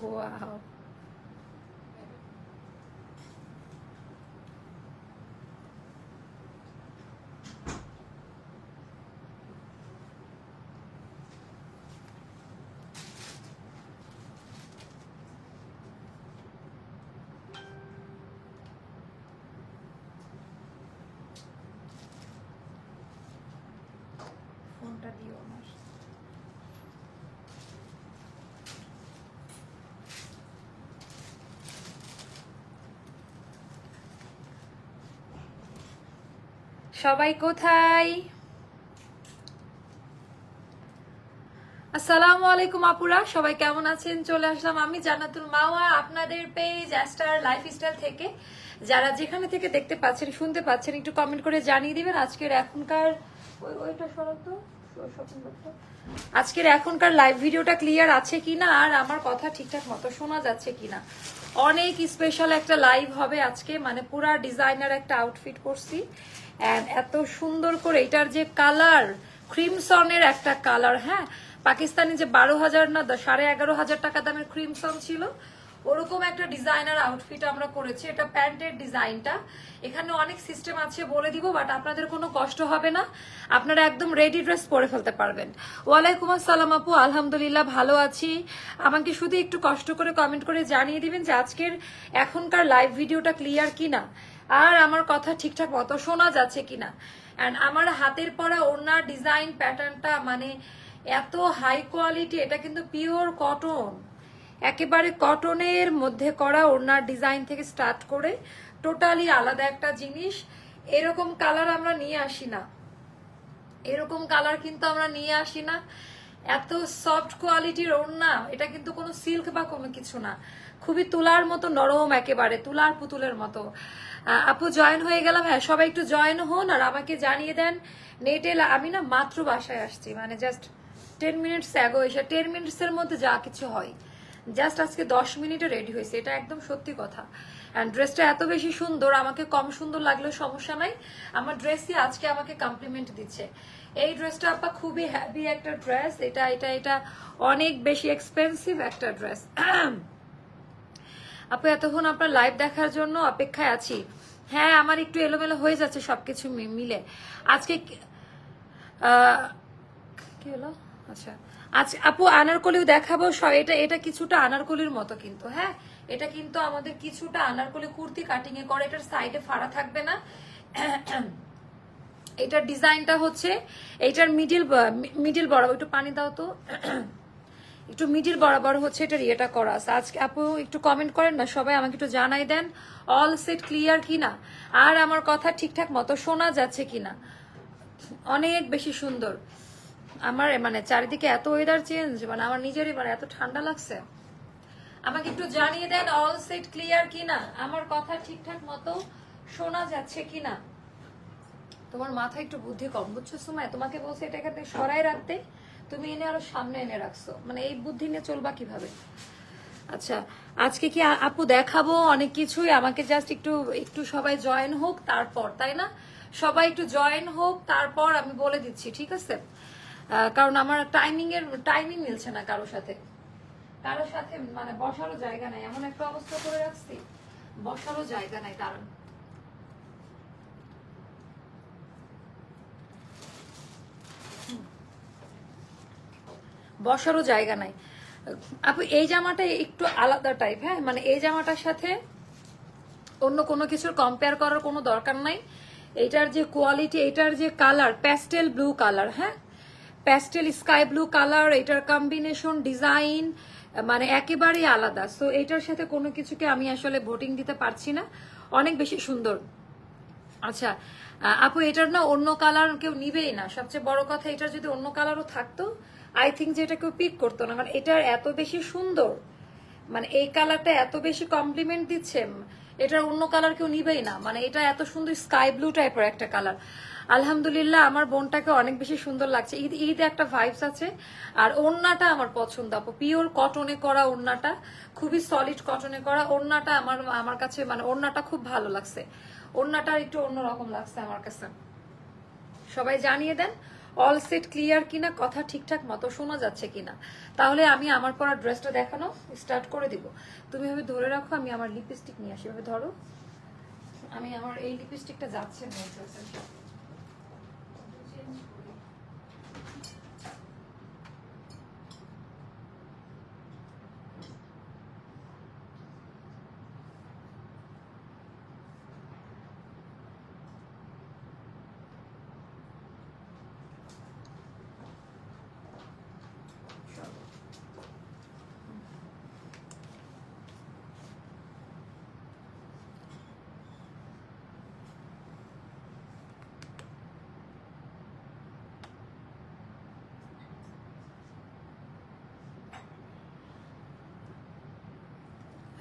Wow, ফোনটা দিও আমার। সবাই কোথায়? আসসালামু আলাইকুম আপুরা, সবাই কেমন আছেন? চলে আসলাম আমি জান্নাতুল মাওয়া আপনাদের পেজ অ্যাস্টার লাইফস্টাইল থেকে। যারা যেখানে থেকে দেখতে পাচ্ছেন শুনতে পাচ্ছেন একটু কমেন্ট করে জানিয়ে দিবেন আজকের এখনকার ওইটা সরাতো আজকের এখনকার লাইভ ভিডিওটা ক্লিয়ার আছে কিনা, আর আমার কথা ঠিকঠাক মতো শোনা যাচ্ছে কিনা। অনেক স্পেশাল একটা লাইভ হবে আজকে, মানে পুরা ডিজাইনার একটা আউটফিট করছি এন্ড এত সুন্দর করে এটার যে কালার, ক্রিমসনের একটা কালার। হ্যাঁ, পাকিস্তানি যে 12,000 না 11,500 টাকা দামের ক্রিমসন ছিল, ওরকম একটা ডিজাইনার আউটফিট আমরা করেছি। এটা প্যান্টের ডিজাইনটা, এখানে অনেক সিস্টেম আছে বলে দিব, বাট আপনাদের কোনো কষ্ট হবে না, আপনারা একদম রেডি ড্রেস পরে ফেলতে পারবেন। ওয়ালাইকুম আসসালাম আপু, আলহামদুলিল্লাহ ভালো আছি। আমাকে শুধু একটু কষ্ট করে কমেন্ট করে জানিয়ে দিবেন যে আজকের এখনকার লাইভ ভিডিওটা ক্লিয়ার কিনা, আর আমার কথা ঠিকঠাক মতো শোনা যাচ্ছে কিনা। এন্ড আমার হাতের পরা ওড়নার ডিজাইন প্যাটার্নটা মানে এত হাই কোয়ালিটি, এটা কিন্তু পিওর কটন, একেবারে কটনের মধ্যে করা ওড়নার ডিজাইন থেকে স্টার্ট করে টোটালি আলাদা একটা জিনিস। এরকম কালার আমরা নিয়ে আসি না, এরকম কালার কিন্তু আমরা নিয়ে আসি না। এত সফট কোয়ালিটির ওড়না, এটা কিন্তু কোনো সিল্ক বা কোনো কিছু না, খুবই তুলার মতো নরম, একেবারে তুলার পুতুলের মতো। আপু জয়েন হয়ে গেলাম। হ্যাঁ, সবাই একটু জয়েন হন আর আমাকে জানিয়ে দেন নেটে। আমি না মাত্র বাসায় আসছি, মানে জাস্ট 10 মিনিটস অ্যাগো এসে 10 মিনিটসের মধ্যে যা কিছু হয়, জাস্ট আজকে 10 মিনিটে রেডি হয়েছে, এটা একদম সত্যি কথা। এন্ড ড্রেসটা এত বেশি সুন্দর, আমাকে কম সুন্দর লাগলেও সমস্যা নাই, আমার ড্রেসই আজকে আমাকে কমপ্লিমেন্ট দিচ্ছে। এই ড্রেসটা আপা খুবই হ্যাভি একটা ড্রেস, এটা এটা এটা অনেক বেশি এক্সপেন্সিভ একটা ড্রেস। আপু এতক্ষণ আপনার লাইভ দেখার জন্য অপেক্ষায় আছি। হ্যাঁ, আমার একটু এলোমেলো হয়ে যাচ্ছে সবকিছু মিলে আজকে। কি হলো? আচ্ছা, আচ্ছা আপু আনারকলিও দেখাবো। এটা এটা কিছুটা আনারকলির মতো কিন্তু। হ্যাঁ, এটা কিন্তু আমাদের কিছুটা আনারকলি কুর্তি কাটিং এ করে, এটার সাইডে ফাড়া থাকবে না। এটার ডিজাইনটা হচ্ছে, এইটার মিডিল বরাবর, একটু পানি দাও তো, একটু মিডিল বরাবর হচ্ছে এটার ইয়েটা করা আছে। আজকে আপু একটু কমেন্ট করেন না সবাই, আমাকে একটু জানাই দেন অল সেট ক্লিয়ার কিনা, আর আমার কথা ঠিকঠাক মতো শোনা যাচ্ছে কিনা। অনেক বেশি সুন্দর। আমার মানে চারিদিকে এত ওয়েদার চেঞ্জ, মানে আমার নিজেরই মানে এত ঠান্ডা লাগছে। আমাকে একটু জানিয়ে দেন অল সেট ক্লিয়ার কিনা, আমার কথা ঠিকঠাক মতো শোনা যাচ্ছে কিনা। তোমার মাথায় একটু বুদ্ধি কম, বুঝছো সুমাই? তোমাকে বলছে এটা এখান থেকে সরাই রাখতে, তুমি এনে আরো সামনে এনে রাখছো, মানে এই বুদ্ধি নিয়ে চলবা কিভাবে? আচ্ছা, আজকে কি আপু দেখাবো অনেক কিছুই, আমাকে জাস্ট একটু একটু সবাই জয়েন হোক তারপর, তাই না? সবাই একটু জয়েন হোক তারপর আমি বলে দিচ্ছি, ঠিক আছে? কারণ আমার টাইমিং মিলছে না কারোর সাথে, মানে বসারও জায়গা নাই, এমন একটা অবস্থা করে রাখছি, বসারও জায়গা নাই। কারণ বসারও জায়গা নাই। আপু এই জামাটা একটু আলাদা টাইপ। হ্যাঁ, মানে এই জামাটার সাথে অন্য কোনো কিছুর কম্পেয়ার করার কোনো দরকার নাই। এটার যে কোয়ালিটি, এটার যে কালার প্যাস্টেল ব্লু কালার, হ্যাঁ প্যাস্টেল স্কাই ব্লু কালার, এটার কম্বিনেশন ডিজাইন মানে একেবারেই আলাদা। সো এটার সাথে কোনো কিছুকে আমি আসলে ভোটিং দিতে পারছি না, অনেক বেশি সুন্দর। আচ্ছা আপু এটার না অন্য কালার কেউ নিবেই না, সবচেয়ে বড় কথা এটার যদি অন্য কালারও থাকতো আই থিঙ্ক যে এটা কেউ পিক করতো না, কারণ এটার এত বেশি সুন্দর, মানে এই কালারটা এত বেশি কমপ্লিমেন্ট দিচ্ছে, এটার অন্য কালার কেউ নিবেই না। মানে এটা এত সুন্দর স্কাই ব্লু টাইপের একটা কালার। আলহামদুলিল্লাহ আমার বোনটাকে অনেক বেশি সুন্দর লাগছে, ঈদ একটা ভাইবস আছে। আর ওড়নাটা আমার পছন্দ আপু, পিওর কটনে করা ওড়নাটা, খুবই সলিড কটনে করা ওড়নাটা আমার কাছে, মানে ওড়নাটা খুব ভালো লাগছে, ওড়নাটা একটু অন্যরকম লাগছে আমার কাছে। সবাই জানিয়ে দেন অল সেট ক্লিয়ার কিনা, কথা ঠিকঠাক মতো শোনা যাচ্ছে কিনা, তাহলে আমি আমার পরা ড্রেসটা দেখানো স্টার্ট করে দিব। তুমি ভাবে ধরে রাখো, আমি আমার লিপস্টিক নিয়ে আসি। ভাবে ধরো, আমি আমার এই লিপস্টিকটা যাচ্ছে না ড্রেসের সাথে।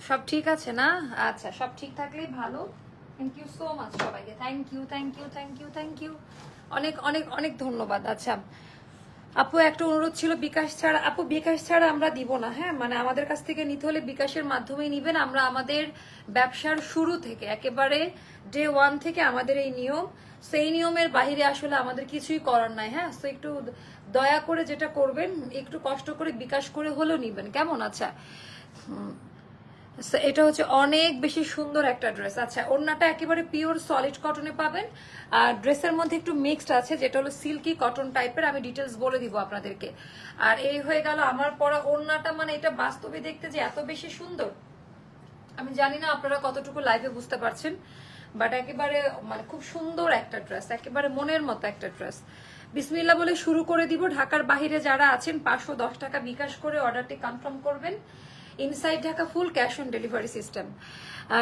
সব ঠিক আছে না? আচ্ছা, সব ঠিক থাকলেই ভালো। থ্যাংক ইউ সো মাচ সবাইকে, thank you thank you thank you thank you, অনেক অনেক অনেক ধন্যবাদ। আচ্ছা আপু, একটা অনুরোধ ছিল, বিকাশ ছাড়া আপু, বিকাশ ছাড়া আমরা দিব না, হ্যাঁ মানে আমাদের কাছ থেকে নিতে হলে বিকাশের মাধ্যমেই নিবেন। আমরা আমাদের ব্যবসার শুরু থেকে একেবারে ডে 1 থেকে আমাদের এই নিয়ম, সেই নিয়মের বাইরে আসলে আমাদের কিছুই করার নাই। হ্যাঁ, তো একটু দয়া করে যেটা করবেন, একটু কষ্ট করে বিকাশ করে হলেও নিবেন, কেমন? আচ্ছা, এটা হচ্ছে অনেক বেশি সুন্দর একটা ড্রেস। আচ্ছা, ওড়নাটা একেবারে পিওর সলিড কটনে পাবেন, আর ড্রেসের মধ্যে একটু মিক্সড আছে, যেটা হলো সিল্কি কটন টাইপের, আমি ডিটেলস বলে দিব আপনাদেরকে। আর এই হয়ে গেল আমার পরা ওড়নাটা, মানে এটা বাস্তবে দেখতে যে এত বেশি সুন্দর, আমি জানি না আপনারা কতটুকু লাইভে বুঝতে পারছেন, বাট একেবারে মানে খুব সুন্দর একটা ড্রেস, একেবারে মনের মতো একটা ড্রেস। বিসমিল্লাহ বলে শুরু করে দিব। ঢাকার বাইরে যারা আছেন 510 টাকা বিকাশ করে অর্ডারটি কনফার্ম করবেন। Inside Dhaka full cash on delivery system.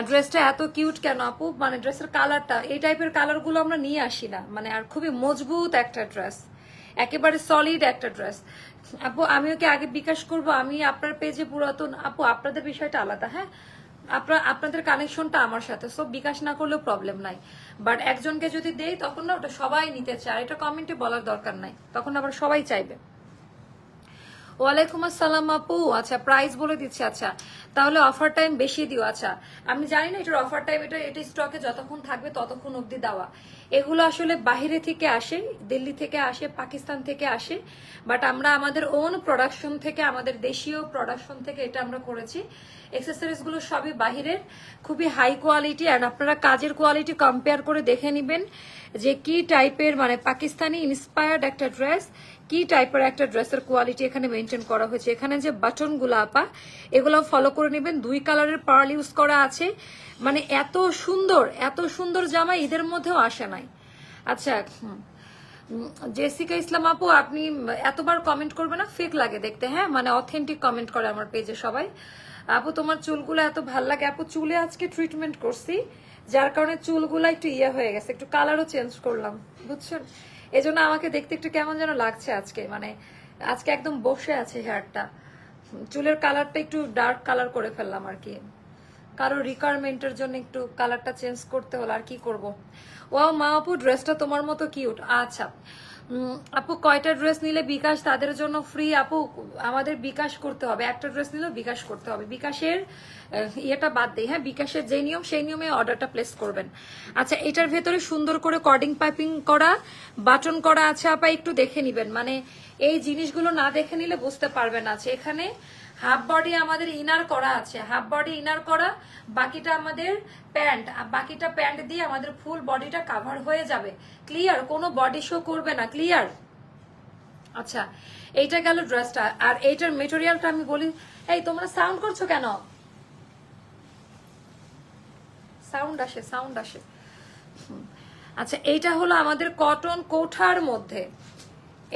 ড্রেসটা এত কিউট কেন আপু? মানে ড্রেসের কালারটা, এই টাইপের কালার গুলো আমরা নিয়ে আসি না, মানে আর খুবই মজবুত একটা ড্রেস, একেবারে সলিড একটা ড্রেস। আপু আমিও কি আগে বিকাশ করব? আমি আপনার পেজে পুরাতন আপু, আপনাদের বিষয়টা আলাদা, হ্যাঁ আপনাদের কানেকশনটা আমার সাথে, সো বিকাশ না করলেও প্রবলেম নাই, বাট একজনকে যদি দেই তখন না ওটা সবাই নিতে চায়, এটা কমেন্টে বলার দরকার নাই, তখন আবার সবাই চাইবে। ওয়ালাইকুম আসসালাম আপু। আচ্ছা, প্রাইস বলে দিচ্ছি। আচ্ছা, তাহলে অফার টাইম বেশি দিও। আচ্ছা, আমি জানি না এটার অফার টাইম, এটা স্টকে যতক্ষণ থাকবে ততক্ষণ অবধি দেওয়া। এগুলো আসলে বাহিরে থেকে আসে, দিল্লি থেকে আসে, পাকিস্তান থেকে আসে, বাট আমরা আমাদের ওন প্রোডাকশন থেকে, আমাদের দেশীয় প্রোডাকশন থেকে এটা আমরা করেছি। এক্সেসরিজ গুলো সবই বাহিরের, খুবই হাই কোয়ালিটি, আর আপনারা কাজের কোয়ালিটি কম্পেয়ার করে দেখে নিবেন যে কি টাইপের, মানে পাকিস্তানি ইন্সপায়ার্ড একটা ড্রেস, কি টাইপের একটা ড্রেসের কোয়ালিটি এখানে মেনটেন করা হয়েছে। এখানে যে বাটন গুলো আপা, এগুলো ফলো করে নেবেন। 2 কালারের পার্ল ইউজ করা আছে, মানে এত সুন্দর জামা ঈদের মধ্যেও আসে নাই। আচ্ছা, জেসিকা ইসলাম আপু, আপনি এতবার কমেন্ট করবে না, ফেক লাগে দেখতে, হ্যাঁ মানে অথেন্টিক কমেন্ট করে আমার পেজে সবাই। আপু তোমার চুলগুলো এত ভাল লাগে। আপু চুলে আজকে ট্রিটমেন্ট করছি, যার কারণে চুলগুলো একটু ইয়ে হয়ে গেছে, একটু কালারও চেঞ্জ করলাম, বুঝছেন? এই জন্য আমাকে দেখতে একটু কেমন যেন লাগছে আজকে, মানে আজকে একদম বসে আছে হেয়ারটা, চুলের কালারটা একটু ডার্ক কালার করে ফেললাম আর কি, কারো রিকোয়ারমেন্টের জন্য একটু কালারটা চেঞ্জ করতে হলো, আর কি করব। ও মা আপু, ড্রেসটা তোমার মতো কিউট। আচ্ছা আপু, কয়টা ড্রেস নিলে বিকাশ তাদের জন্য ফ্রি? আপু আমাদের বিকাশ করতে হবে, একটা ড্রেস নিলেও বিকাশ করতে হবে, বিকাশের ইয়েটা বাদ দেই, হ্যাঁ বিকাশের যে নিয়ম সেই নিয়মে অর্ডারটা প্লেস করবেন। আচ্ছা, এটার ভেতরে সুন্দর করে কর্ডিং পাইপিং করা, বাটন করা আছে আপা, একটু দেখে নিবেন, মানে এই জিনিসগুলো না দেখে নিলে বুঝতে পারবেন। আছে এখানে হাফ বডি আমাদের ইনার করা আছে, হাফ বডি ইনার করা, বাকিটা আমাদের প্যান্ট, বাকিটা প্যান্ট দিয়ে আমাদের ফুল বডিটা কাভার হয়ে যাবে, ক্লিয়ার, কোনো বডি শো করবে না, ক্লিয়ার। আচ্ছা, এইটা গেল ড্রেসটা। আর এইটার মেটেরিয়ালটা আমি বলি, এই তোমরা সাউন্ড করছো কেন? সাউন্ড আসে। আচ্ছা, এইটা হলো আমাদের কটন কোঠার মধ্যে,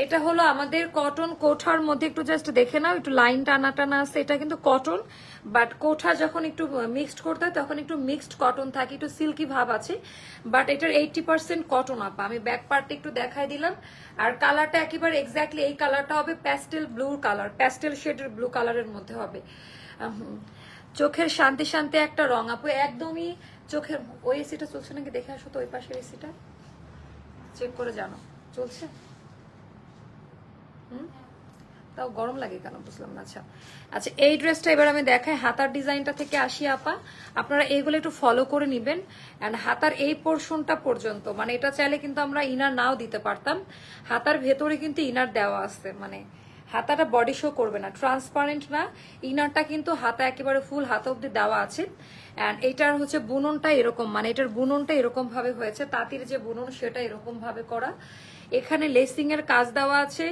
এটা হলো আমাদের কটন কোঠার মধ্যে, একটু জাস্ট দেখে নাও, একটু লাইন টানা আছে, এটা কিন্তু কটন, বাট কোঠা যখন একটু মিক্সড করতে হয় তখন একটু মিক্সড কটন থাকে, একটু সিল্কি ভাব আছে, বাট এটার 80% কটন আপা। আমি ব্যাক পার্টটা একটু দেখাই দিলাম, আর কালারটা একেবারে এক্স্যাক্টলি এই কালারটা হবে প্যাস্টেল ব্লু কালার, প্যাস্টেল শেডের ব্লু কালারের মধ্যে হবে। চোখের শান্তি শান্তি একটা রং আপু, একদমই চোখের। ওই এসিটা চলছে নাকি দেখে আসো তো, ওই পাশের এসিটা চেক করে জানো চলছে। তাও গরম লাগে কেন বুঝলাম না। আচ্ছা আচ্ছা, এই ড্রেসটা এবার আমি দেখাই। হাতার ডিজাইনটা থেকে আসি আপা, আপনারা এইগুলো একটু ফলো করে নিবেন। অ্যান্ড হাতার এই পোর্শনটা পর্যন্ত, মানে এটা চাইলে কিন্তু আমরা ইনার নাও দিতে পারতাম। হাতার ভেতরে কিন্তু ইনার দেওয়া আছে, মানে হাতাটা বডি শো করবে না, ট্রান্সপারেন্ট না। ইনারটা কিন্তু হাতা একেবারে ফুল হাতা অব্দি দেওয়া আছে। অ্যান্ড এইটার হচ্ছে বুননটা এরকম, মানে এটার বুননটা এরকম ভাবে হয়েছে, তাঁতির যে বুনন সেটা এরকম ভাবে করা। এখানে লেসিং এর কাজ দেওয়া আছে।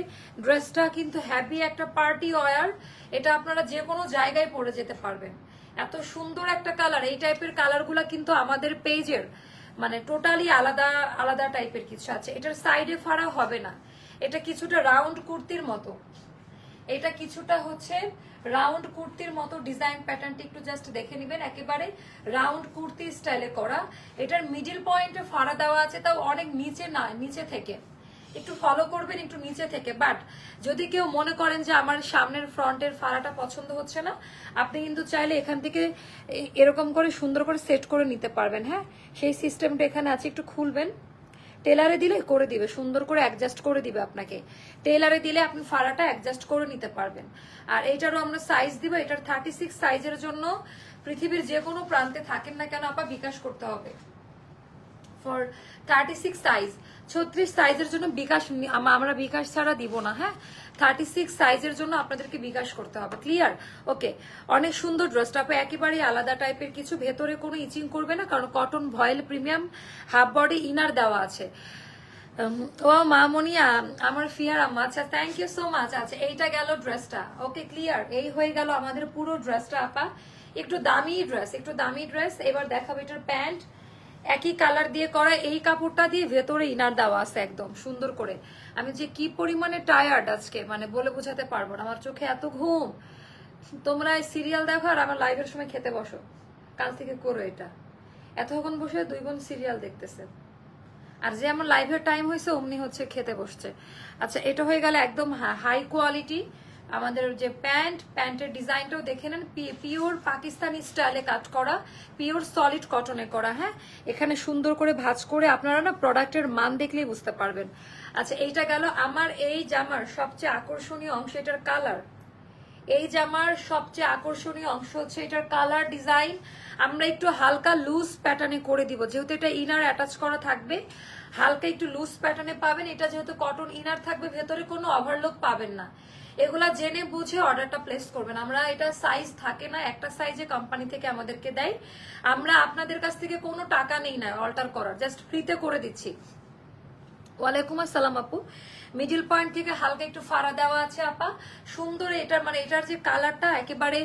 ড্রেসটা কিন্তু হ্যাভি একটা পার্টি ওয়্যার, এটা আপনারা যে কোনো জায়গায় পরে যেতে পারবেন। এত সুন্দর একটা কালার, এই টাইপের কালারগুলা কিন্তু আমাদের পেজের মানে টোটালি আলাদা আলাদা টাইপের কিছু আছে। এটার সাইডে ফাড়া হবে না, এটা কিছুটা রাউন্ড কুর্তির মতো, এটা কিছুটা হচ্ছে রাউন্ড কুর্তির মতো ডিজাইন প্যাটার্নটি একটু জাস্ট দেখে নেবেন, একেবারে রাউন্ড কুর্তি স্টাইলে করা। এটার মিডল পয়েন্টে ফাড়া দেওয়া আছে, তাও অনেক নিচে না, নিচে থেকে একটু ফলো করবেন, একটু নিচে থেকে। বাট যদি কেউ মনে করেন যে আমার সামনের ফ্রন্টের ফাড়াটা পছন্দ হচ্ছে না, আপনি কিন্তু চাইলে এখান থেকে এরকম করে সুন্দর করে সেট করে নিতে পারবেন। হ্যাঁ, সেই সিস্টেমটা এখানে আছে, একটু খুলবেন। টেলারে দিলে করে দিবে, সুন্দর করে অ্যাডজাস্ট করে দিবে আপনাকে। টেলারে দিলে আপনি ফাড়াটা অ্যাডজাস্ট করে নিতে পারবেন। আর এইটারও আমরা সাইজ দিব, এটার 36 সাইজের জন্য পৃথিবীর যে কোনো প্রান্তে থাকেন না কেন আপা বিকাশ করতে হবে। ফর 36 সাইজ, 36 সাইজের জন্য বিকাশ আমরা বিকাশ ছাড়া দিব না। হ্যাঁ, 36 সাইজের জন্য আপনাদেরকে বিকাশ করতে হবে। ক্লিয়ার? ওকে, অনেক সুন্দর ড্রেসটা আপনি একেবারেই আলাদা টাইপের কিছু, ভেতরে কোনো ইচিং করবে না, কারণ কটন ভয়েল প্রিমিয়াম হাফ বডি ইনার দেওয়া আছে। ও মামনি আমার ফিয়ার আম্মা, আচ্ছা থ্যাংক ইউ সো মাচ। আচ্ছা এইটা গেল ড্রেসটা। ওকে ক্লিয়ার, এই হয়ে গেল আমাদের পুরো ড্রেসটা আপা। একটু দামি ড্রেস, একটু দামি ড্রেস। এবার দেখাবো এটার প্যান্ট, একই কালার দিয়ে করা, এই কাপড়টা দিয়ে ভেতরে ইনার দেওয়া আছে একদম সুন্দর করে। আমি যে কি পরিমাণে টায়ার্ড আজকে, মানে বলে বোঝাতে পারবো না, আমার চোখে এত ঘুম। তোমরা সিরিয়াল দেখো আর আমার লাইভের সময় খেতে বসো, কাল থেকে করো এটা। এতক্ষণ বসে 2 বোন সিরিয়াল দেখতেছে, আর যে আমার লাইভের টাইম হয়েছে অমনি হচ্ছে খেতে বসছে। আচ্ছা এটা হয়ে গেল একদম হাই কোয়ালিটি আমাদের যে প্যান্টের ডিজাইনটাও দেখে নেন, পিওর পাকিস্তানি স্টাইলে কাট করা, পিওর সলিড কটনে করা। হ্যাঁ, এখানে সুন্দর করে ভাঁজ করে আপনারা না প্রোডাক্টের মান দেখলেই বুঝতে পারবেন। আচ্ছা এইটা গেল আমার এই জামার সবচেয়ে আকর্ষণীয় অংশ, এটার কালার। এই জামার সবচেয়ে আকর্ষণীয় অংশ হচ্ছে এটার কালার ডিজাইন। আমরা একটু হালকা লুজ প্যাটার্নে করে দিব, যেহেতু এটা ইনার অ্যাটাচ করা থাকবে, হালকা একটু লুজ প্যাটার্নে পাবেন। এটা যেহেতু কটন ইনার থাকবে, ভেতরে কোনো ওভারলোক পাবেন না। এগুলা জেনে বুঝে অর্ডারটা প্লেস করবেন। আমরা এটা সাইজ থাকে না, একটা সাইজে কোম্পানি থেকে আমাদেরকে দেয়, আমরা আপনাদের কাছ থেকে কোনো টাকা নেই না অল্টার করার, জাস্ট ফ্রিতে করে দিচ্ছি। ওয়ালাইকুম আসসালাম আপু। মিডল পয়েন্ট থেকে হালকা একটু ফাড়া দেওয়া আছে আপা, সুন্দর। এটার মানে এটার যে কালারটা একেবারে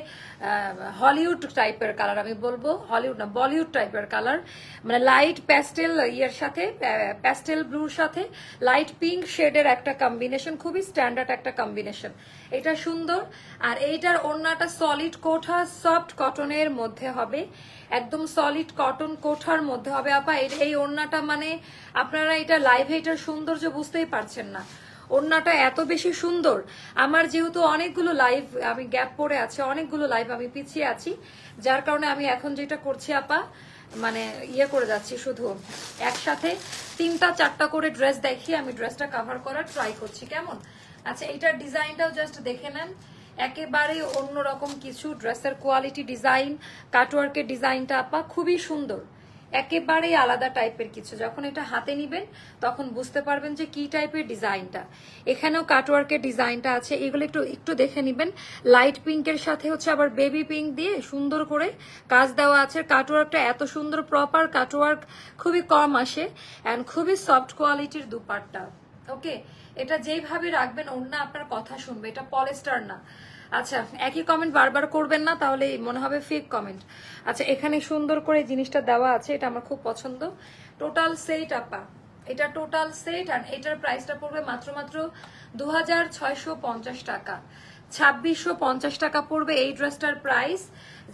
হলিউড টাইপের কালার, আমি বলবো হলিউড না বলিউড টাইপের কালার, মানে লাইট প্যাস্টেল ইয়ের সাথে, প্যাস্টেল ব্লুর সাথে লাইট পিঙ্ক শেডের একটা কম্বিনেশন, খুবই স্ট্যান্ডার্ড একটা কম্বিনেশন। এটা সুন্দর। আর এইটার ওড়নাটা সলিড কোঠা সফট কটনের মধ্যে হবে, একদম সলিড কটন কোঠার মধ্যে হবে আপা। এই ওড়নাটা মানে আপনারা এটা লাইভে এটার সৌন্দর্য বুঝতেই পারছেন না, ওড়নাটা এত বেশি সুন্দর। আমার যেহেতু অনেকগুলো লাইভ আমি গ্যাপ পড়ে আছে, অনেকগুলো লাইভ আমি পিছিয়ে আছি, যার কারণে আমি এখন যেটা করছি আপা, মানে ইয়ে করে যাচ্ছি, শুধু একসাথে 3-4টা করে ড্রেস দেখিয়ে আমি ড্রেসটা কভার করার ট্রাই করছি, কেমন? আচ্ছা এইটার ডিজাইনটাও জাস্ট দেখে নেন, একেবারে অন্যরকম কিছু। ড্রেসের কোয়ালিটি, ডিজাইন, কাটওয়ার্কের ডিজাইনটা আপা খুবই সুন্দর, একেবারেই আলাদা টাইপের কিছু। যখন এটা হাতে নিবেন তখন বুঝতে পারবেন যে কি টাইপের ডিজাইনটা। এখানেও কাটওয়ার্কের ডিজাইনটা আছে, এগুলো একটু একটু দেখে নিবেন। লাইট পিঙ্কের সাথে হচ্ছে আবার বেবি পিঙ্ক দিয়ে সুন্দর করে কাজ দেওয়া আছে। কাটওয়ার্কটা এত সুন্দর, প্রপার কাটওয়ার্ক খুবই কম আসে, অ্যান্ড খুবই সফট কোয়ালিটির দুপাট্টা। ওকে, এটা যেইভাবে রাখবেন ওড়না আপনার কথা শুনবে, এটা পলিস্টার না। আচ্ছা একই কমেন্ট বারবার করবেন না, তাহলে মনে হবে ফেক কমেন্ট। আচ্ছা এখানে সুন্দর করে জিনিসটা দেওয়া আছে, এটা আমার খুব পছন্দ। টোটাল সেট আপা, এটা টোটাল সেট, আর এটার প্রাইসটা পড়বে মাত্র 2650 টাকা, 2650 টাকা পড়বে এই ড্রেসটার প্রাইস।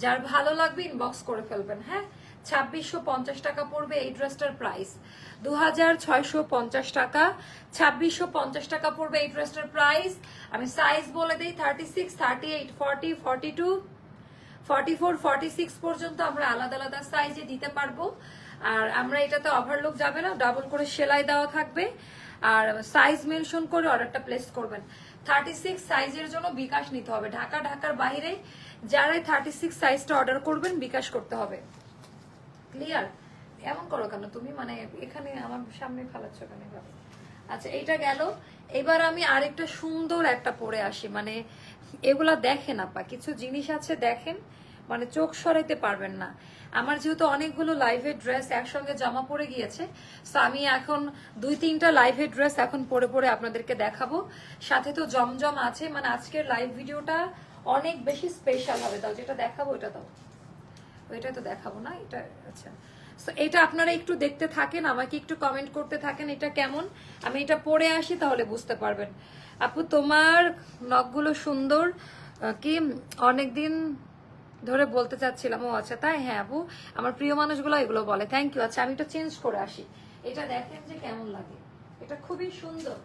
যার ভালো লাগবে ইনবক্স করে ফেলবেন। হ্যাঁ, 2650 টাকা পড়বে এই ড্রেসটার প্রাইস, 2650 টাকা, 2650 টাকা পড়বে এই ড্রেসটার প্রাইস। আমি সাইজ বলে দিই, 36, 38, 40, 42, 44, 46 পর্যন্ত আমরা আলাদা আলাদা সাইজে দিতে পারবো। আর আমরা এটাতে ওভারলুক যাবে না, ডাবল করে সেলাই দেওয়া থাকবে। আর সাইজ মেনশন করে অর্ডারটা প্লেস করবেন। 36 সাইজের জন্য বিকাশ নিতে হবে। ঢাকার বাইরে যারাই 36 সাইজটা অর্ডার করবেন বিকাশ করতে হবে। ক্লিয়ার? এমন করো কেন তুমি, মানে এখানে আমার সামনে ফেলাচ্ছ কেন এভাবে? আচ্ছা এইটা গেল। এবার আমি আরেকটা সুন্দর একটা পরে আসি, মানে এগুলা দেখেন আপা, কিছু জিনিস আছে দেখেন, মানে চোখ সরাইতে পারবেন না। আমার যেহেতু অনেকগুলো লাইভের ড্রেস একসঙ্গে জমা পড়ে গিয়েছে, তো আমি এখন 2-3টা লাইভের ড্রেস এখন পরে আপনাদেরকে দেখাবো। সাথে তো জমজম আছে, মানে আজকের লাইভ ভিডিওটা অনেক বেশি স্পেশাল হবে। দাও যেটা দেখাবো ওটা দাও, ওইটা তো দেখাবো না এটা। আচ্ছা তো এটা আপনারা একটু দেখতে থাকেন, আমাকে একটু কমেন্ট করতে থাকেন এটা কেমন। আমি এটা পরে আসি তাহলে বুঝতে পারবেন। আপু তোমার নখগুলো সুন্দর, কি অনেকদিন ধরে বলতে চাচ্ছিলাম। ও আচ্ছা তাই? হ্যাঁ আপু, আমার প্রিয় মানুষগুলো এগুলো বলে। Thank you. আচ্ছা আমি এটা চেঞ্জ করে আসি, এটা দেখেন যে কেমন লাগে, এটা খুবই সুন্দর।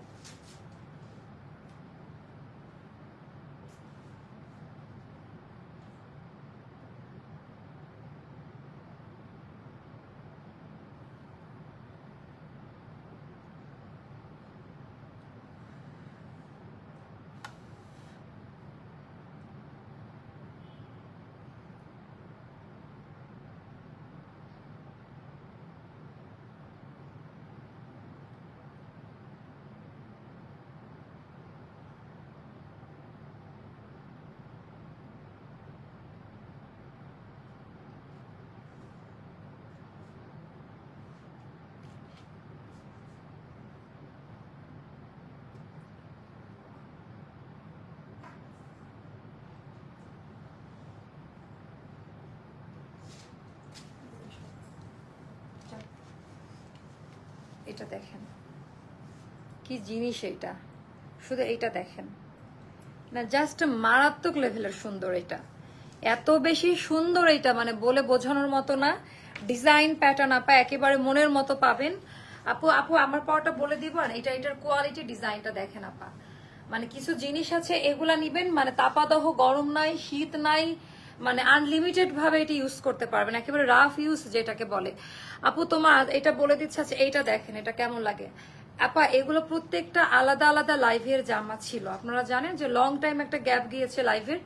এটা দেখেন কি জিনিস, এটা শুধু এইটা দেখেন না, জাস্ট মারাত্মক লেভেলের সুন্দর। এটা এত বেশি সুন্দর, এটা মানে বলে বোঝানোর মতো না। ডিজাইন প্যাটার্ন আপা একেবারে মনের মতো পাবেন। আপু আমার পাওয়াটা বলে দিব। আর এটার কোয়ালিটি ডিজাইনটা দেখেন আপা, মানে কিছু জিনিস আছে এগুলা নিবেন, মানে তাপাদহ গরম নাই, শীত নাই, মানে আনলিমিটেড ভাবে এটা ইউজ করতে পারবেন, একেবারে রাফ ইউজ যেটাকে বলে। আপু তোমার এটা বলে দিচ্ছে। আচ্ছা এইটা দেখেন, এটা কেমন লাগে আপা? এগুলো প্রত্যেকটা আলাদা আলাদা লাইভের জামা ছিল। আপনারা জানেন যে লং টাইম একটা গ্যাপ গিয়েছে লাইভের।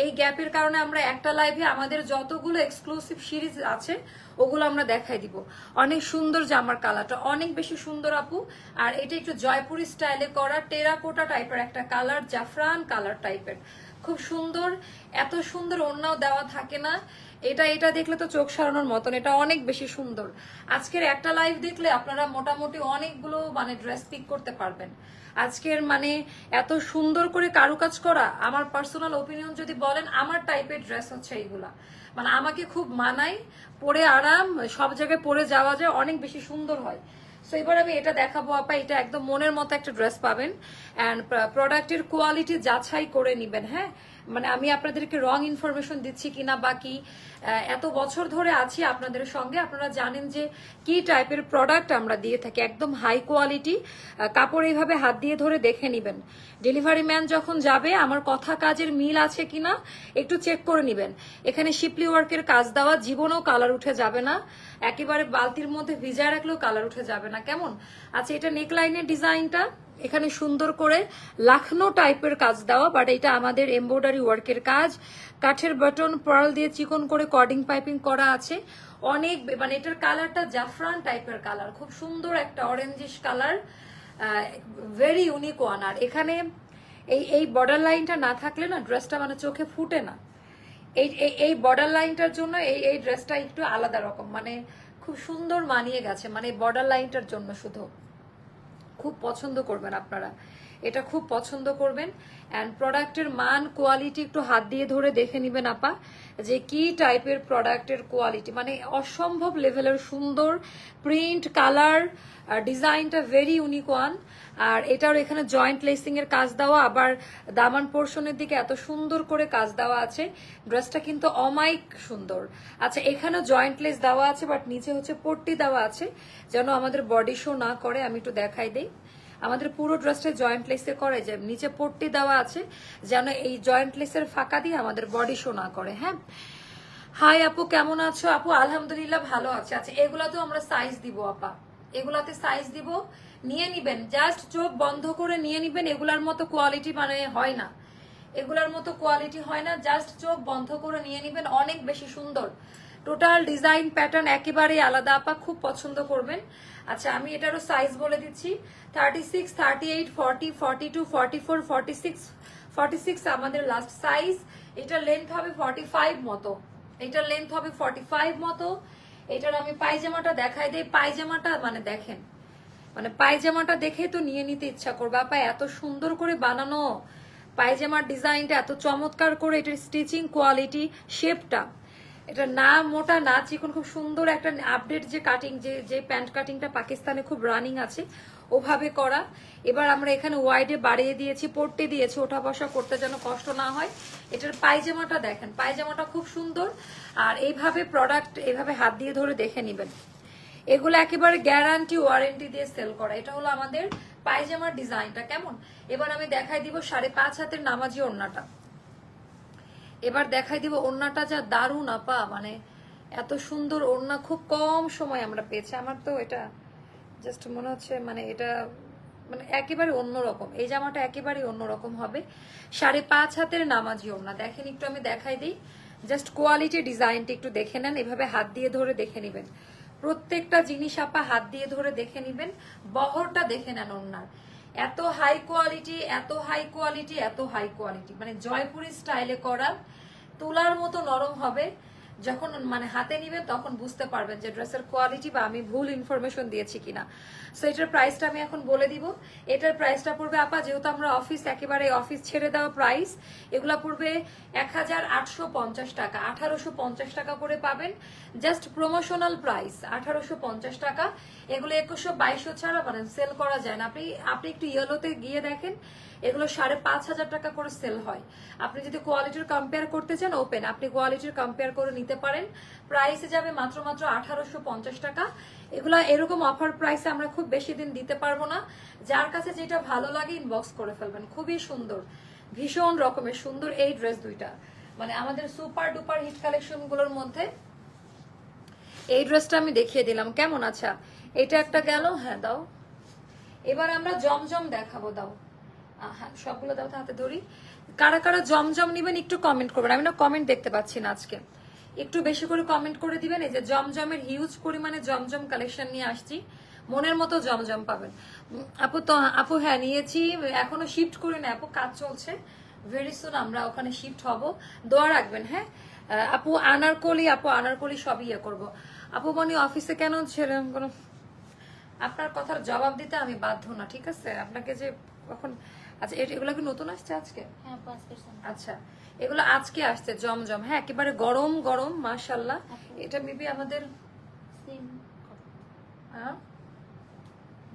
এই গ্যাপের কারণে আমরা একটা লাইভে আমাদের যতগুলো এক্সক্লুসিভ সিরিজ আছে ওগুলো আমরা দেখাই দিব। অনেক সুন্দর জামার কালারটা, অনেক বেশি সুন্দর আপু। আর এটা একটু জয়পুরি স্টাইলে করা টেরাকোটা টাইপের একটা কালার, জাফরান কালার টাইপের, খুব সুন্দর। এত সুন্দর ওড়নাও দেওয়া থাকে না। এটা দেখলে তো চোখ সরানোর মতন, এটা অনেক বেশি সুন্দর। আজকের একটা লাইভ দেখলে আপনারা মোটামুটি অনেকগুলো মানে ড্রেস পিক করতে পারবেন। আজকের মানে এত সুন্দর করে কারুকাজ করা, আমার পার্সোনাল ওপিনিয়ন যদি বলেন, আমার টাইপের ড্রেস হচ্ছে এইগুলা, মানে আমাকে খুব মানায়, পরে আরাম, সব জায়গায় পরে যাওয়া যায়, অনেক বেশি সুন্দর হয়। সো এবার আমি এটা দেখাবো আপা, এটা একদম মনের মতো একটা ড্রেস পাবেন। অ্যান্ড প্রোডাক্টের কোয়ালিটি যাচাই করে নিবেন। হ্যাঁ, মানে আমি আপনাদেরকে রং ইনফরমেশন দিচ্ছি কিনা, বাকি এত বছর ধরে আছি আপনাদের সঙ্গে, আপনারা জানেন যে কি টাইপের প্রোডাক্ট আমরা দিয়ে থাকি, একদম হাই কোয়ালিটি। কাপড় এইভাবে হাত দিয়ে ধরে দেখে নিবেন। ডেলিভারি ম্যান যখন যাবে আমার কথা কাজের মিল আছে কিনা একটু চেক করে নিবেন। এখানে শিপলি ওয়ার্কের কাজ দেওয়া, জীবনেও কালার উঠে যাবে না, একেবারে বালতির মধ্যে ভিজায় রাখলেও কালার উঠে যাবে না। কেমন? আচ্ছা এটা নেকলাইনের ডিজাইনটা এখানে সুন্দর করে লাখনো টাইপের কাজ দেওয়া, বাট এটা আমাদের এমব্রয়ডারি ওয়ার্কের কাজ। কাঠের বাটন পার্ল দিয়ে চিকন করে কর্ডিং পাইপিং করা আছে। অনেক মানে এটার কালারটা জাফরান টাইপের কালার, খুব সুন্দর একটা orangish colour, very unique one. আর এখানে এই বর্ডার লাইনটা না থাকলে না ড্রেসটা মানে চোখে ফুটে না। এই বর্ডার লাইনটার জন্য এই ড্রেসটা একটু আলাদা রকম, মানে খুব সুন্দর মানিয়ে গেছে, মানে বর্ডার লাইনটার জন্য শুধু খুব পছন্দ করবেন আপনারা, এটা খুব পছন্দ করবেন। অ্যান্ড প্রোডাক্টের মান কোয়ালিটি একটু হাত দিয়ে ধরে দেখে নিবেন আপা, যে কি টাইপের প্রোডাক্টের কোয়ালিটি, মানে অসম্ভব লেভেলের সুন্দর প্রিন্ট, কালার, ডিজাইনটা ভেরি ইউনিক ওয়ান। আর এটার এখানে জয়েন্ট লেসিং এর কাজ দেওয়া, আবার দামান পোর্শনের দিকে এত সুন্দর করে কাজ দেওয়া আছে। ড্রেসটা কিন্তু অমাইক সুন্দর। আচ্ছা এখানে জয়েন্ট লেস দেওয়া আছে, বাট নিচে হচ্ছে পট্টি দেওয়া আছে যেন আমাদের বডি শো না করে। আমি একটু দেখাই দেই, আমাদের পুরো ড্রেসটা জয়েন্ট লেসে করে, যে নিচে পট্টি দেওয়া আছে যেন এই জয়েন্ট লেসের ফাঁকা দিয়ে আমাদের বডি শো না করে। হ্যাঁ, হাই আপু কেমন আছো? আপু আলহামদুলিল্লাহ ভালো আছে। আচ্ছা এগুলা তো আমরা সাইজ দিব আপা, এগুলাতে সাইজ দিব, নিয়ে নিবেন, জাস্ট চোখ বন্ধ করে নিয়ে নিবেন। এগুলার মতো কোয়ালিটি মানে হয় না, এগুলার মতো কোয়ালিটি হয় না, জাস্ট চোখ বন্ধ করে নিয়ে নিবেন। অনেক বেশি সুন্দর, টোটাল ডিজাইন প্যাটার্ন একেবারে আলাদা, আপা খুব পছন্দ করবেন। আচ্ছা আমি এটারও সাইজ বলে দিচ্ছি, 36, 38, 40, 42, 44, 46, 46 আমাদের লাস্ট সাইজ। এটার লেন্থ হবে 45 মতো, এটার লেন্থ হবে 45 মতো। এটার আমি পায়জামাটা দেখাই দেই, পায়জামাটা মানে দেখেন, মানে পায়জামাটা দেখে তো নিয়ে নিতে ইচ্ছা করবে আপা, এত সুন্দর করে বানানো পায়জামার ডিজাইনটা, এত চমৎকার করে এটার স্টিচিং কোয়ালিটি, শেপটা, এটা না মোটা না চিকন, খুব সুন্দর একটা আপডেট যে কাটিং, যে প্যান্ট কাটিংটা পাকিস্তানে খুব রানিং আছে ওভাবে করা। এবার আমরা এখানে ওয়াইডে বাড়িয়ে দিয়েছি, পড়তে দিয়েছি, ওঠা বসা করতে যেন কষ্ট না হয়। এটার পায়জামাটা দেখেন, পায়জামাটা খুব সুন্দর। আর এইভাবে প্রোডাক্ট এইভাবে হাত দিয়ে ধরে দেখে নিবেন, এগুলো একেবারে গ্যারান্টি ওয়ারেন্টি দিয়ে সেল করা। এটা হলো আমাদের পায়জামার ডিজাইনটা কেমন। এবার আমি দেখাই দিব 5.5 হাতের নামাজি ওড়নাটা, এবার দেখাই দিব ওড়নাটা, যা দারুণ আপা, মানে এত সুন্দর ওড়না খুব কম সময় আমরা পেয়েছি। আমার তো এটা জাস্ট মনে হচ্ছে মানে এটা মানে একেবারে অন্যরকম, এই জামাটা একেবারে অন্যরকম হবে। 5.5 হাতের নামাজি ওড়না দেখেন, একটু আমি দেখাই দিই, জাস্ট কোয়ালিটি ডিজাইনটা একটু দেখে নেন, এভাবে হাত দিয়ে ধরে দেখে নিবেন, প্রত্যেকটা জিনিস আপা হাত দিয়ে ধরে দেখে নিবেন। বহরটা দেখে নেন ওড়নার, এত হাই কোয়ালিটি, এত হাই কোয়ালিটি, এত হাই কোয়ালিটি, মানে জয়পুরি স্টাইলে করা, তুলার মতো নরম হবে। যখন মানে হাতে নিবেন তখন বুঝতে পারবেন যে ড্রেসের কোয়ালিটি বা আমি ভুল ইনফরমেশন দিয়েছি কিনা। সো এটার প্রাইসটা আমি এখন বলে দিব। এটার প্রাইসটা পড়বে আপা, যেহেতু আমরা অফিস একেবারে অফিস ছেড়ে দেওয়া প্রাইস, এগুলা পড়বে 1850 টাকা, 1850 টাকা করে পাবেন, জাস্ট প্রমোশনাল প্রাইস 1850 টাকা। এগুলো 2100-2200 ছাড়া মানে সেল করা যায় না। আপনি একটু ইয়েলোতে গিয়ে দেখেন, এগুলো 5,500 টাকা করে সেল হয়। আপনি যদি কোয়ালিটির কম্পেয়ার করতে চান ওপেন, আপনি কোয়ালিটির কম্পেয়ার করে নিতে পারেন। প্রাইসে যাবে মাত্র 1850 টাকা। এগুলা এরকম অফার প্রাইসে আমরা খুব বেশি দিন দিতে পারবো না। যার কাছে যেটা ভালো লাগে ইনবক্স করে ফেলবেন। খুবই সুন্দর, ভীষণ রকমের সুন্দর এই ড্রেস দুইটা, মানে আমাদের সুপার ডুপার হিট কালেকশন গুলোর মধ্যে এই ড্রেসটা আমি দেখিয়ে দিলাম। কেমন? আচ্ছা এটা একটা গেল, হ্যাঁ দাও। এবার আমরা জমজম দেখাবো, দাও হ্যাঁ সবগুলো দাও, হাতে ধরি। কারা কারা জমজম নিবেন একটু কমেন্ট করবেন, আমি না কমেন্ট দেখতে পাচ্ছি না আজকে, একটু বেশি করে কমেন্ট করে দিবেন। এই যে জমজমের হিউজ পরিমাণে জমজম কালেকশন নিয়ে আসছি, মনের মতো জমজম পাবেন। আপু তো আপু হ্যাঁ নিয়েছি, এখনো শিফট করি না আপু, কাজ চলছে, ভেরি সুন আমরা ওখানে শিফট হব, দোয়া রাখবেন। হ্যাঁ আপু আনারকলি, আপু আনারকলি সব ইয়ে করবো। আপু মনি অফিসে কেন ছিলেন, কোনো আপনার কথার জবাব দিতে আমি বাধ্য না, ঠিক আছে আপনাকে যে কখন। আচ্ছা এগুলো কি নতুন আসছে আজকে? আচ্ছা এগুলো আজকে আসছে জমজম, হ্যাঁ একেবারে গরম গরম মাশাআল্লাহ। এটা মেবি আমাদের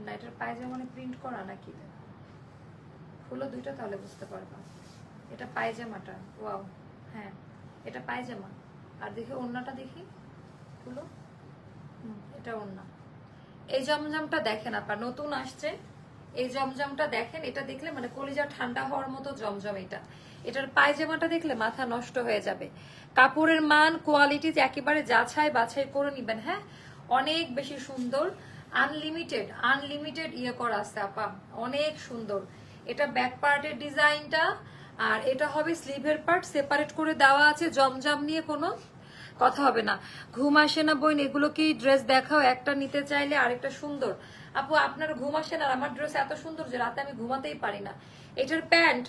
না, এটার পায়জামা প্রিন্ট করা নাকি, খুলো দুইটা তাহলে বুঝতে পারবা। এটা পায়জামাটা, ওয়াও হ্যাঁ এটা পায়জামা। আর দেখি ওড়নাটা, দেখি খুলো, এটা ওড়না। এই জমজমটা দেখেন আপনার নতুন আসছে, এই জমজমটা দেখেন, এটা দেখলে মানে কলিজা ঠান্ডা হওয়ার মতো জমজম। এটার পায়জামাটা দেখলে মাথা নষ্ট হয়ে যাবে। কাপড়ের মান কোয়ালিটি একেবারে যাচাই বাছাই করে নিবেন। হ্যাঁ অনেক বেশি সুন্দর, আনলিমিটেড ইয়ে করা আছে আপা, অনেক সুন্দর। এটা ব্যাক পার্টের ডিজাইনটা, আর এটা হবে স্লিভের পার্ট, সেপারেট করে দেওয়া আছে। জমজম নিয়ে কোনো কথা হবে না। ঘুম আসে না বোন, এগুলো কি ড্রেস দেখাও, একটা নিতে চাইলে আরেকটা সুন্দর। আপু আপনার ঘুম আসে না, আমার ড্রেস এত সুন্দর যে রাতে আমি ঘুমাতেই পারি না। এটার প্যান্ট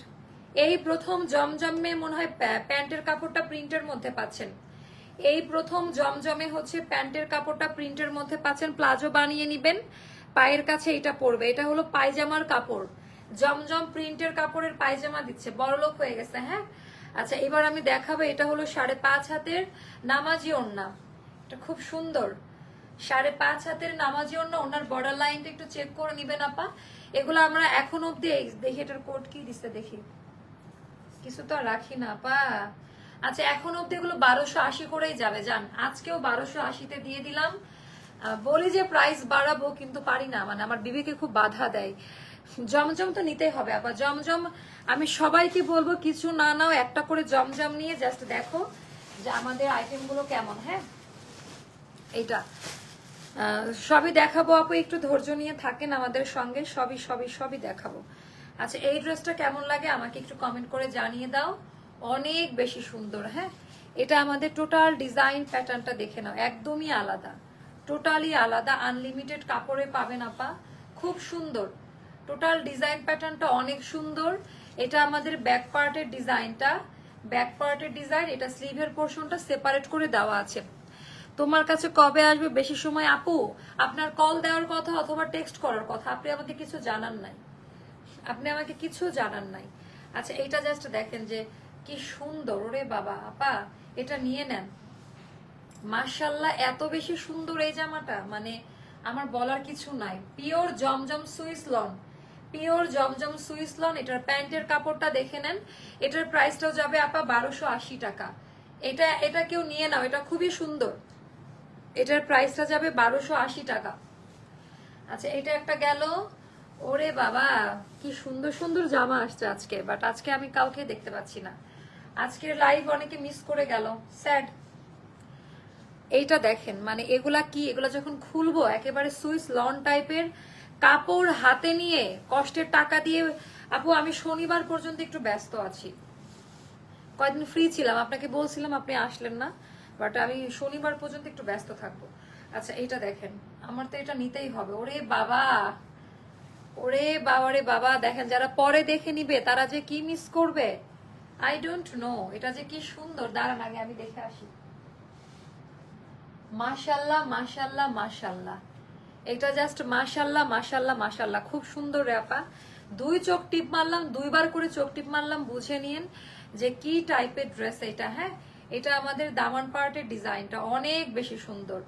এই প্রথম জমজমে মনে হয় প্যান্টের কাপড়টা প্রিন্টের মধ্যে পাচ্ছেন, এই প্রথম জমজমে হচ্ছে প্যান্টের কাপড়টা প্রিন্টের মধ্যে পাচ্ছেন। প্লাজো বানিয়ে নিবেন, পায়ের কাছে এটা পরবে। এটা হলো পায়জামার কাপড়, জমজম প্রিন্টের কাপড়ের পায়জামা দিচ্ছে, বড়লোক হয়ে গেছে। হ্যাঁ আচ্ছা এবার আমি দেখাবো, এটা হলো 5.5 হাতের নামাজি ওড়না, এটা খুব সুন্দর 5.5 হাতের নামাজি ওড়না। ওনার বর্ডার লাইনটা একটু চেক করে নিবেন আপা। এগুলো আমরা এখন অব্দি দেখি, এটার কোড কি দিচ্ছে দেখি, কিছু তো রাখি না আপা। আচ্ছা এখন অব্দি এগুলো 1280 করেই যাবে, জান আজকেও 1280-তে দিয়ে দিলাম। বলি যে প্রাইস বাড়াবো কিন্তু পারি না, মানে আমার বিবেকে খুব বাধা দেয়। জমজম তো নিতেই হবে আপা, জমজম আমি সবাইকে বলবো কিছু না নাও, একটা করে জমজম নিয়ে জাস্ট দেখো যে আমাদের আইটেম গুলো কেমন। হ্যাঁ এইটা সবই দেখাবো আপু, একটু ধৈর্য নিয়ে থাকেন আমাদের সঙ্গে, সবই সবই সবই দেখাবো। আচ্ছা এই ড্রেসটা কেমন লাগে আমাকে একটু কমেন্ট করে জানিয়ে দাও। অনেক বেশি সুন্দর। হ্যাঁ, এটা আমাদের টোটাল ডিজাইন প্যাটার্নটা দেখে নাও, একদমই আলাদা, টোটালি আলাদা, আনলিমিটেড কাপড়ে পাবেন আপা, খুব সুন্দর। টোটাল ডিজাইন প্যাটার্নটা অনেক সুন্দর। এটা আমাদের ব্যাক পার্টের ডিজাইনটা, ব্যাক পার্টের ডিজাইন, এটা স্লিভের পোর্শনটা সেপারেট করে দেওয়া আছে। তোমার কাছে কবে আসবে বেশি সময় আপু? আপনার কল দেওয়ার কথা অথবা টেক্সট করার কথা, আপনি আমাকে কিছু জানান নাই, আপনি আমাকে কিছু জানান নাই। আচ্ছা এইটা জাস্ট দেখেন যে কি সুন্দর, ওরে বাবা আপা এটা নিয়ে নেন। মাশাআল্লাহ এত বেশি সুন্দর এই জামাটা, মানে আমার বলার কিছু নাই। পিওর জমজম সুইস লন, পিওর জমজম সুইস লন। এটার প্যান্টের কাপড়টা দেখে নেন। এটার প্রাইসটাও যাবে আপা 1280 টাকা। এটা কেউ নিয়ে নাও, এটা খুবই সুন্দর। এটার প্রাইসটা যাবে 1280 টাকা। আচ্ছা এটা একটা গেল। ওরে বাবা কি সুন্দর সুন্দর জামা আসছে আজকে, বাট আজকে আমি কাউকে দেখতে পাচ্ছি না। আজকের লাইভ অনেকে মিস করে গেল, স্যাড। এইটা দেখেন, মানে এগুলা কি, এগুলা যখন খুলবো একেবারে সুইস লন টাইপের কাপড়, হাতে নিয়ে কষ্টের টাকা দিয়ে। আপু আমি শনিবার পর্যন্ত একটু ব্যস্ত আছি, কয়েকদিন ফ্রি ছিলাম, আপনাকে বলছিলাম আপনি আসলেন না, বাট আমি শনিবার পর্যন্ত একটু ব্যস্ত থাকবো। আচ্ছা এইটা দেখেন, আমার তো এটা নিতেই হবে। ওরে বাবা, ওরে বাবা রে বাবা, দেখেন যারা পরে দেখে নিবে তারা যে কি মিস করবে আই ডোন্ট নো। এটা যে কি সুন্দর, দাঁড়ান আগে আমি দেখে আসি। মাশাল্লাহ মাশাল্লাহ মাশাল্লাহ, এটা জাস্ট মাশাল্লাহ মাশাল্লাহ মাশাল্লাহ, খুব সুন্দর রে আপা। দুই চোখ টিপ মারলাম, দুইবার করে চোখ টিপ মারলাম, বুঝে নিন যে কি টাইপের ড্রেস এটা। হ্যাঁ, এটা আমাদের দামান পার্টের ডিজাইনটা অনেক বেশি সুন্দর।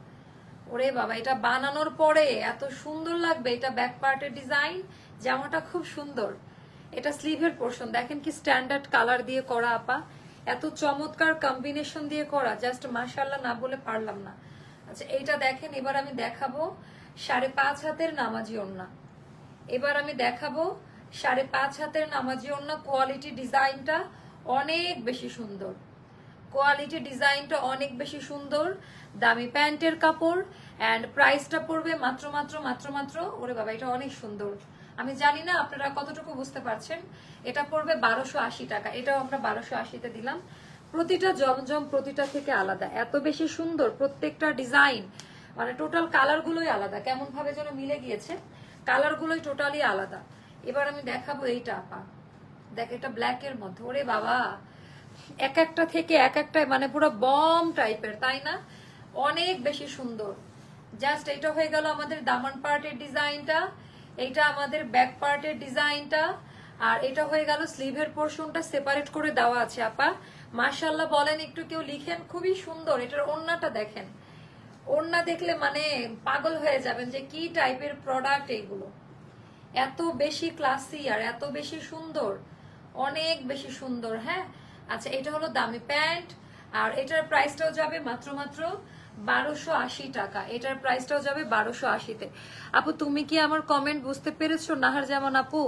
ওরে বাবা এটা বানানোর পরে এত সুন্দর লাগবে। এটা ব্যাক পার্টের ডিজাইন, জামাটা খুব সুন্দর। এটা স্লিভের পোর্শন দেখেন কি স্ট্যান্ডার্ড কালার দিয়ে করা আপা, এত চমৎকার কম্বিনেশন দিয়ে করা, জাস্ট মাশাআল্লাহ না বলে পারলাম না। আচ্ছা এইটা দেখেন, এবার আমি দেখাবো 5.5 হাতের নামাজি ওড়না। এবার আমি দেখাবো 5.5 হাতের নামাজি ওড়না। কোয়ালিটি ডিজাইনটা অনেক বেশি সুন্দর, কোয়ালিটি ডিজাইনটা অনেক বেশি সুন্দর। দামি প্যান্টের কাপড়, এন্ড প্রাইসটা পড়বে মাত্র মাত্র মাত্র মাত্র, ওরে বাবা এটা অনেক সুন্দর। আমি জানি না আপনারা কতটুকু বুঝতে পারছেন। এটা পড়বে 1280 টাকা। এটাও আমরা 1280-তে দিলাম। প্রতিটা জমজম প্রতিটা থেকে আলাদা, এত বেশি সুন্দর প্রত্যেকটা ডিজাইন, মানে টোটাল কালার গুলোই আলাদা, কেমন ভাবে যেন মিলে গিয়েছে, কালার গুলোই টোটালি আলাদা। এবার আমি দেখাবো এইটা আপা, দেখ এটা ব্ল্যাক এর মধ্যে, ওরে বাবা এক একটা থেকে এক একটা মানে পুরো বম টাইপের, তাই না? অনেক বেশি সুন্দর। জাস্ট এটা হয়ে গেল আমাদের দামান পার্টের ডিজাইনটা, এইটা আমাদের ব্যাক পার্টের ডিজাইনটা, আর এটা হয়ে গেল স্লিভের পোর্শনটা সেপারেট করে দেওয়া আছে আপা। মাশাআল্লাহ বলেন একটু, কেউ লিখেন, খুবই সুন্দর। এটার ওড়নাটা দেখেন, ওড়না দেখলে মানে পাগল হয়ে যাবেন যে কি টাইপের প্রোডাক্ট এগুলো, এত বেশি ক্লাসি আর এত বেশি সুন্দর, অনেক বেশি সুন্দর। হ্যাঁ আচ্ছা এটা হলো দামি প্যান্ট, আর এটার প্রাইসটাও যাবে মাত্র মাত্র 1280 টাকা। এটার প্রাইসটাও যাবে 1280-তে। আপু তুমি কি আমার কমেন্ট বুঝতে পেরেছো? নাহার যেমন আপু,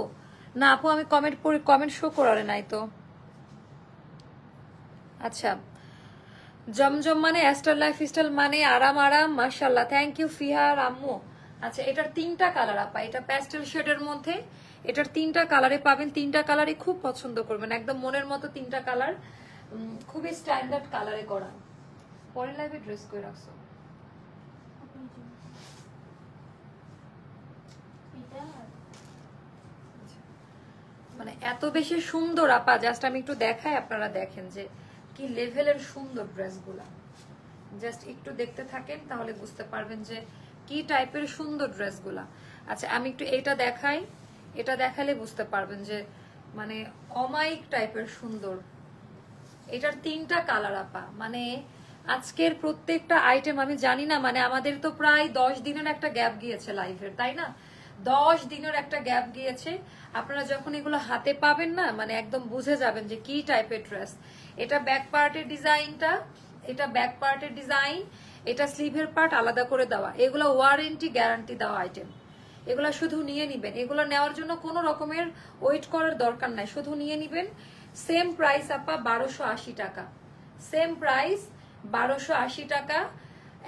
না আপু আমি কমেন্ট শো করারে নাই তো। আচ্ছা জমজম মানে অ্যাস্টার লাইফস্টাইল মানে আরাম আরাম, মাশাআল্লাহ, থ্যাংক ইউ ফিহার আম্মু। আচ্ছা এটার 3টা কালার আপা, এটা প্যাস্টেল শেডের মধ্যে, এটার 3টা কালারে পাবেন। 3টা কালারই খুব পছন্দ করবেন, একদম মনের মতো 3টা কালার, খুবই স্ট্যান্ডার্ড কালারে করা। পরে লাইভে ড্রেস করে রাখছো মানে এত বেশি সুন্দর আপা, জাস্ট আমি একটু দেখাই, আপনারা দেখেন যে কি লেভেলের সুন্দর ড্রেসগুলা। জাস্ট একটু দেখতে থাকেন তাহলে বুঝতে পারবেন যে কি টাইপের সুন্দর ড্রেসগুলা। আচ্ছা আমি একটু এটা দেখাই, এটা দেখালে বুঝতে পারবেন যে মানে অমায়িক টাইপের সুন্দর। এটার 3টা কালার আপা, মানে আজকের প্রত্যেকটা আইটেম আমি জানি না, মানে আমাদের তো প্রায় 10 দিনের একটা গ্যাপ গিয়েছে লাইভের, তাই না? 10 দিনের একটা গ্যাপ গিয়েছে। আপনারা যখন এগুলো হাতে পাবেন না, মানে একদম বুঝে যাবেন যে কি টাইপের ড্রেস। এটা ব্যাক পার্টের ডিজাইনটা, এটা ব্যাক পার্টের ডিজাইন, এটা স্লিভের পার্ট আলাদা করে দেওয়া। এগুলো ওয়ারেন্টি গ্যারান্টি দেওয়া আইটেম, এগুলো শুধু নিয়ে নিবেন। এগুলো নেওয়ার জন্য কোনো রকমের ওয়েট করার দরকার নাই, শুধু নিয়ে নিবেন। সেম প্রাইস আপা 1280 টাকা, সেম প্রাইস 1280 টাকা।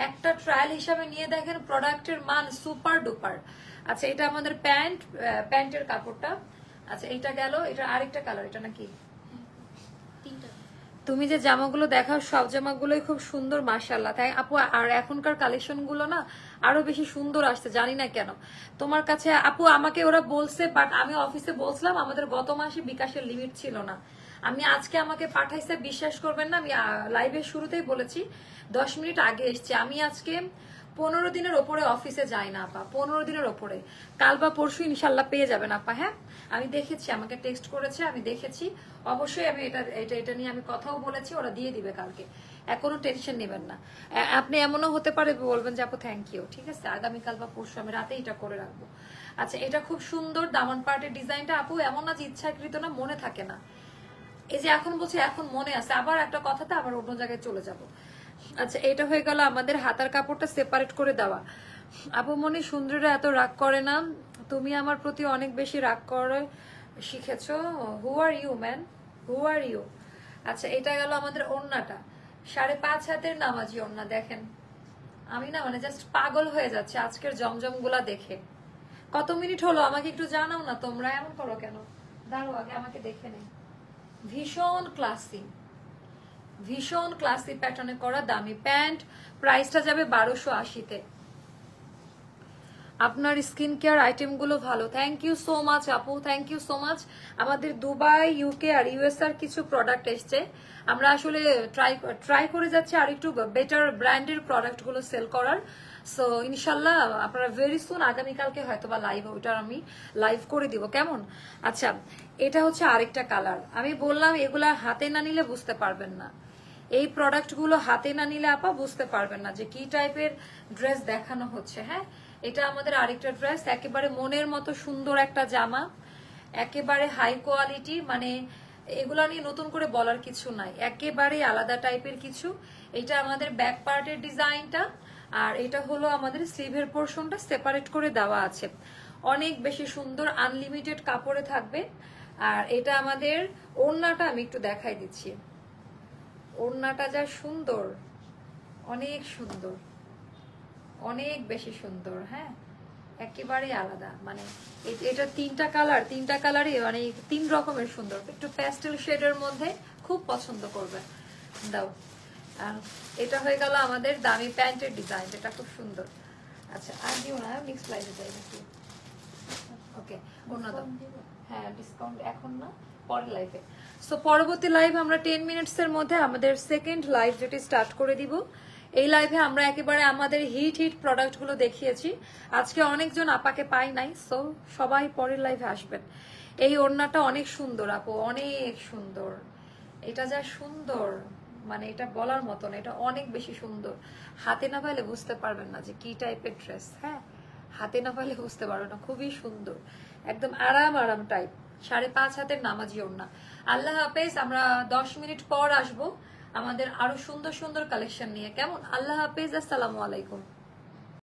একটা ট্রায়াল হিসাবে নিয়ে দেখেন, প্রোডাক্টের মান সুপার ডুপার। আচ্ছা এটা আমাদের প্যান্টের কাপড়টা। আচ্ছা এটা গেল, এটা আরেকটা কালার, এটা নাকি তুমি যে জামাগুলো দেখাও সব জামাগুলোই খুব সুন্দর মাশাআল্লাহ। তাই আপু, আর এখনকার কালেকশন গুলো না আরো বেশি সুন্দর আসছে, জানি না কেন। তোমার কাছে আপু আমাকে ওরা বলছে, বাট আমি অফিসে বলছিলাম আমাদের গত মাসে বিকাশের লিমিট ছিল না। আমি আজকে আমাকে পাঠাইছে, বিশ্বাস করবেন না, আমি লাইভের শুরুতেই বলেছি 10 মিনিট আগে এসছি। আমি আজকে 15 দিনের ওপরে অফিসে যাই না আপা, 15 দিনের ওপরে। কাল বা পরশু ইনশাল্লাহ পেয়ে যাবেন আপা। হ্যাঁ আমি দেখেছি, আমাকে টেক্সট করেছে, আমি দেখেছি। অবশ্যই আমি এটা নিয়ে আমি কথাও বলেছি, ওরা দিয়ে দিবে কালকে, এখনো টেনশন নেবেন না। আপনি এমনও হতে পারে বলবেন যে আপু থ্যাংক ইউ, ঠিক আছে, আগামীকাল বা পরশু আমি রাতে এটা করে রাখবো। আচ্ছা এটা খুব সুন্দর দামান পার্টের ডিজাইনটা আপু, এমন না যে ইচ্ছাকৃত না, মনে থাকে না। এই যে এখন বলছি এখন মনে আছে, আবার একটা কথাতে আবার অন্য জায়গায় চলে যাব। আচ্ছা এটা হয়ে গেল আমাদের হাতার কাপড়টা সেপারেট করে দেওয়া। আপু মনে সুন্দরীরা এত রাগ করে না, তুমি আমার প্রতি অনেক বেশি রাগ করে শিখেছো। Who are you man, who are you. আচ্ছা এটা গেল আমাদের ওড়নাটা, 5.5 হাতের নামাজি ওড়না। দেখেন আমি না মানে জাস্ট পাগল হয়ে যাচ্ছে আজকের জমজম গুলা দেখে। কত মিনিট হলো আমাকে একটু জানাও না, তোমরা এমন করো কেন? দাঁড়ো আগে আমাকে দেখে নেই। ভীষণ ক্লাসি, ভীষণ ক্লাসি প্যাটার্নে করা দামি প্যান্ট। প্রাইসটা যাবে 1280-তে। আপনার স্কিন কেয়ার আইটেম গুলো ভালো, থ্যাংক ইউ সো মাচ আপু, থ্যাংক ইউ সো মাচ। আমাদের দুবাই, ইউকে আর ইউএস আর কিছু প্রোডাক্ট এসছে, আমরা আসলে ট্রাই করে যাচ্ছি আর একটু বেটার ব্র্যান্ডের প্রোডাক্ট গুলো সেল করার। সো ইনশাল্লাহ আপনারা ভেরি সুন, আগামীকালকে হয়তো বা লাইভ, ওইটার আমি লাইভ করে দিব, কেমন? আচ্ছা এটা হচ্ছে আরেকটা কালার। আমি বললাম এগুলা হাতে না নিলে বুঝতে পারবেন না, এই প্রোডাক্টগুলো হাতে না নিলে আপা বুঝতে পারবেন না যে কি টাইপের ড্রেস দেখানো হচ্ছে। হ্যাঁ এটা আমাদের আরেকটা ড্রেস, একেবারে মনের মতো সুন্দর একটা জামা, একেবারে হাই কোয়ালিটি, মানে এগুলা নিয়ে নতুন করে বলার কিছু নাই, একেবারে আলাদা টাইপের কিছু। এটা আমাদের ব্যাক পার্টের ডিজাইনটা, আর এটা হলো আমাদের স্লিভের পোর্শনটা সেপারেট করে দেওয়া আছে, অনেক বেশি সুন্দর, আনলিমিটেড কাপড়ে থাকবে। আর এটা আমাদের ওড়নাটা আমি একটু দেখাই দিচ্ছি, ওড়নাটা যা সুন্দর, অনেক সুন্দর, অনেক বেশি সুন্দর। হ্যাঁ একেবারে আলাদা, মানে এটা তিনটা কালারই মানে 3 রকমের সুন্দর, একটু প্যাস্টেল শেডের মধ্যে, খুব পছন্দ করবে। দাও, আর এটা হয়ে গেল আমাদের দামি প্যান্টের ডিজাইন, এটা খুব সুন্দর। আচ্ছা আর দিও না, মিক্স লাইভে যাই নাকি? ওকে অন্য দাও, হ্যাঁ ডিসকাউন্ট এখন না, পরের লাইভে। সো পরবর্তী লাইভ আমরা 10 মিনিটসের মধ্যে আমাদের সেকেন্ড লাইভ যেটি স্টার্ট করে দিব। এই লাইভে আমরা একেবারে আমাদের হিট প্রোডাক্ট গুলো দেখিয়েছি, আজকে অনেকজন আপাকে পাই নাই, সো সবাই পরের লাইভে আসবেন। এই ওড়নাটা অনেক সুন্দর আপু, অনেক সুন্দর, এটা যা সুন্দর মানে এটা বলার মতো না, এটা অনেক বেশি সুন্দর। হাতে না পাইলে বুঝতে পারবেন না যে কি টাইপের ড্রেস। হ্যাঁ হাতে না পাইলে বুঝতে পারবেন না, খুবই সুন্দর, একদম আরাম আরাম টাইপ, 5.5 হাতের নামাজি ওড়না। আল্লাহ হাফেজ, আমরা 10 মিনিট পর আসবো আমাদের আরো সুন্দর সুন্দর কালেকশন নিয়ে, কেমন? আল্লাহ হাফেজ, আসসালামু আলাইকুম।